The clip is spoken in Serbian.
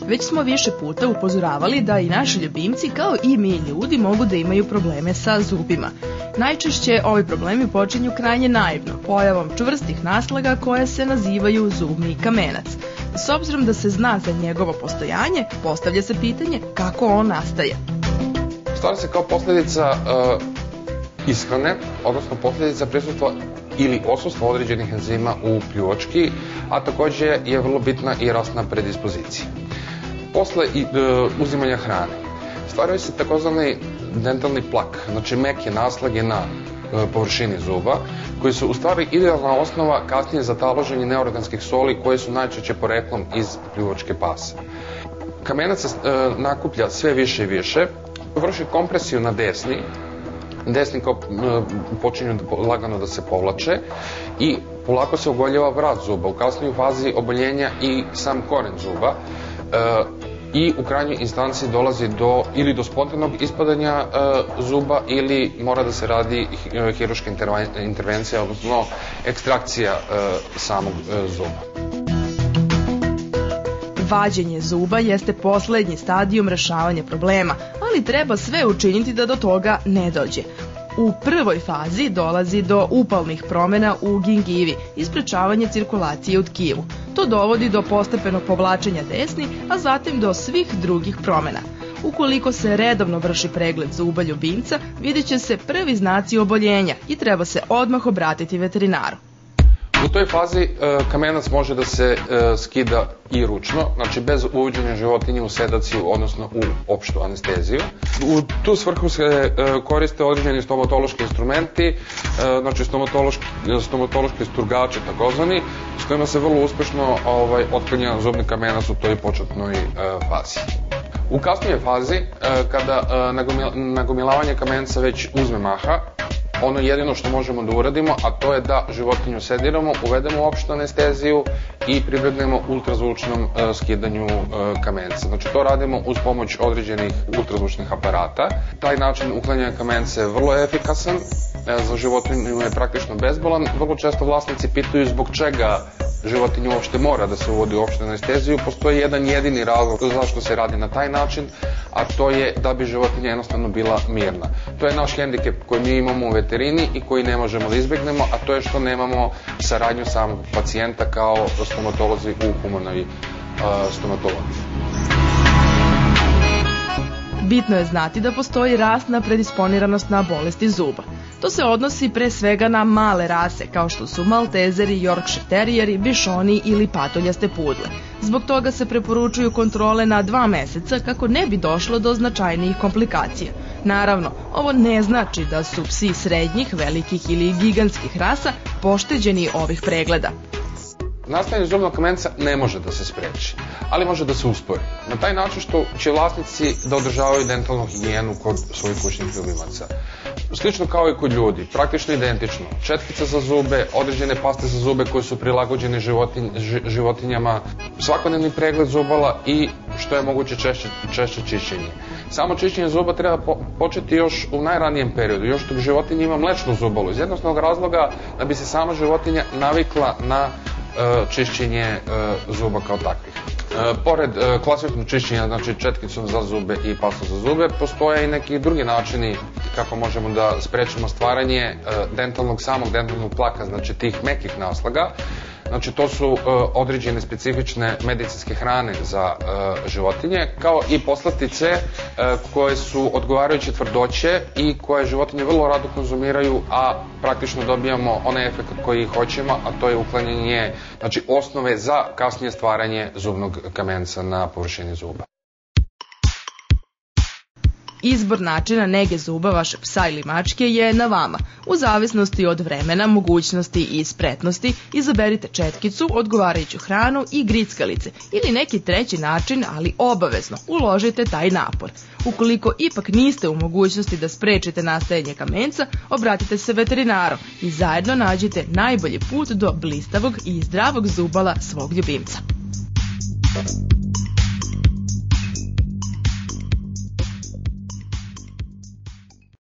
Već smo više puta upozoravali da i naši ljubimci, kao i mi ljudi, mogu da imaju probleme sa zubima. Najčešće ovi problemi počinju krajnje naivno, pojavom čvrstih naslaga koje se nazivaju zubni kamenac. S obzirom da se zna za njegovo postojanje, postavlja se pitanje kako on nastaje. Stvara se kao posljedica ishrane, odnosno posljedica prisustva ili odsustva određenih enzima u pljuvački, a također je vrlo bitna i rasna predispozicija. Posle uzimanja hrane stvaraju se takozvani dentalni plak, znači meke naslage na površini zuba, koji su u stvari idealna osnova kasnije za taloženje neorganskih soli koje su najčešće poreklom iz pljuvačke pase. Kamenac se nakuplja sve više i više, vrši kompresiju na desni kao počinju lagano da se povlače i polako se ogoljeva vrat zuba, u kasnijoj fazi oboljenja i sam koren zuba i u krajnjoj instanciji dolazi do spontanog ispadanja zuba ili mora da se radi hirurška intervencija, odnosno ekstrakcija samog zuba. Vađenje zuba jeste poslednji stadijum rešavanja problema, ali treba sve učiniti da do toga ne dođe. U prvoj fazi dolazi do upalnih promjena u gingivi i sprečavanje cirkulacije u tkivu. To dovodi do postepenog povlačenja desni, a zatim do svih drugih promjena. Ukoliko se redovno vrši pregled zuba ljubimca, vidjet će se prvi znaci oboljenja i treba se odmah obratiti veterinaru. U toj fazi kamenac može da se skida i ručno, znači bez uvođenja životinje u sedaciju, odnosno u opštu anesteziju. U tu svrhu se koriste određeni stomatološki instrumenti, znači stomatološki sturgači takozvani, s kojima se vrlo uspešno otklanja zubni kamenac u toj početnoj fazi. U kasnijoj fazi, kada nagomilavanje kamenca već uzme maha, ono jedino što možemo da uradimo, a to je da životinju sediramo, uvedemo u opštu anesteziju i pribjegnemo ultrazvučnom skidanju kamenca. Znači to radimo uz pomoć određenih ultrazvučnih aparata. Taj način uklanjanja kamenca je vrlo efikasan, za životinju je praktično bezbolan. Vrlo često vlasnici pitaju zbog čega životinja uopšte mora da se uvodi u opštu anesteziju. Postoji jedan jedini razlog zašto se radi na taj način, a to je da bi životinja jednostavno bila mirna. To je naš hendikep koji mi imamo u veterini i koji ne možemo da izbjegnemo, a to je što nemamo saradnju samog pacijenta kao stomatolozi u humanoj stomatologiji. Bitno je znati da postoji rasna predisponiranost na bolesti zuba. To se odnosi pre svega na male rase, kao što su maltezeri, yorkshire terijeri, bišoni ili patoljaste pudle. Zbog toga se preporučuju kontrole na 2 meseca kako ne bi došlo do značajnijih komplikacija. Naravno, ovo ne znači da su psi srednjih, velikih ili gigantskih rasa pošteđeni ovih pregleda. Nastajanje zubnog kamenca ne može da se spreči, ali može da se uspori. Na taj način što će vlasnici da održavaju dentalnu higijenu kod svojih kućnih ljubimaca. Slično kao i kod ljudi, praktično identično. Četkica za zube, određene paste za zube koje su prilagođene životinjama, svakodnevni pregled zubala i što je moguće češće čišćenje. Samo čišćenje zuba treba početi još u najranijem periodu, još dok životinja ima mlečno zubalo, iz jednostavnog razloga da bi se sama životinja navikla na čišćenje zuba kao takvih. Pored klasičnog čišćenja, znači četkicom za zube i pastom za zube, postoje i neki drugi načini kako možemo da sprečimo stvaranje samog dentalnog plaka, znači tih mekih naslaga. Znači to su određene specifične medicinske hrane za životinje, kao i poslastice koje su odgovarajuće tvrdoće i koje životinje vrlo rado konzumiraju, a praktično dobijamo onaj efekt koji hoćemo, a to je uklanjanje, znači osnove za kasnije stvaranje zubnog kamenca na površini zuba. Izbor načina nege zuba vašeg psa ili mačke je na vama. U zavisnosti od vremena, mogućnosti i spretnosti izaberite četkicu, odgovarajuću hranu i grickalice ili neki treći način, ali obavezno uložite taj napor. Ukoliko ipak niste u mogućnosti da sprečite nastajanje kamenca, obratite se veterinaru i zajedno nađite najbolji put do blistavog i zdravog zubala svog ljubimca.